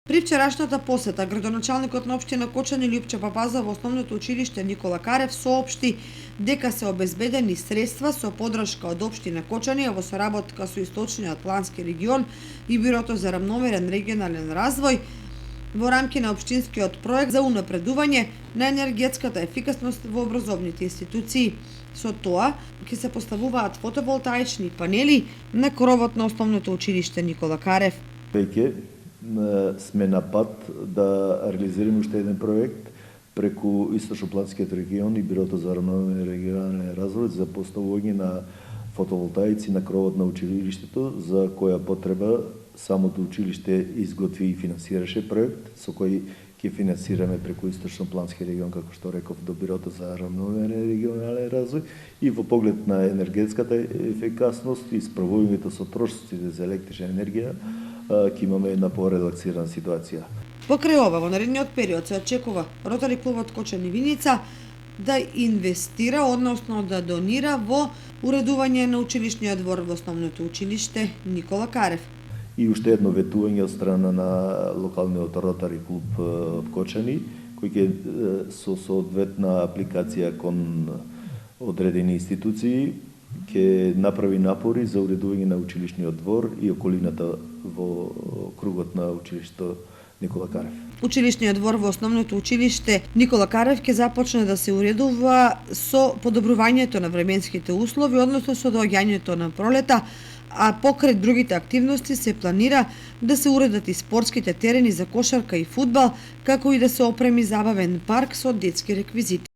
При вчерашната посета, градоначалникот на општина Кочани Љупче Папаза во основното училиште Никола Карев соопшти дека се обезбедени средства со поддршка од општина Кочани, а во соработка со Источниот плански регион и Бирото за рамномерен регионален развој во рамки на општинскиот проект за унапредување на енергетската ефикасност во образовните институции. Со тоа ќе се поставуваат фотоволтаични панели на кровот на основното училиште Никола Карев. Веќе сме на пат да реализираме уште еден проект преку Источнопланскиот регион и Бирото за рамномерен регионален развој за поставување на фотоволтаици на кровот на училиштето, за која потреба самото училиште изготви и финансираше проект со кој ќе финансираме преку Источноплански регион, како што реков, до Бирото за рамномерен регионален развој и во поглед на енергетската ефикасност и справувањето со трошоците за електрична енергија ќе имаме една порелаксирана ситуација. Покрај ова, во наредниот период се очекува Ротари клубот Кочани Виница да инвестира, односно да донира во уредување на училишниот двор во основното училиште Никола Карев. И уште едно ветување од страна на локалниот Ротари клуб Кочани, кој ќе со соодветна апликација кон одредени институции ќе направи напори за уредување на училишниот двор и околината во кругот на училиштето Никола Карев. Училишниот двор во основното училиште Никола Карев ќе започне да се уредува со подобрувањето на временските услови, односно со доаѓањето на пролета, а покрај другите активности се планира да се уредат и спортските терени за кошарка и фудбал, како и да се опреми забавен парк со детски реквизити.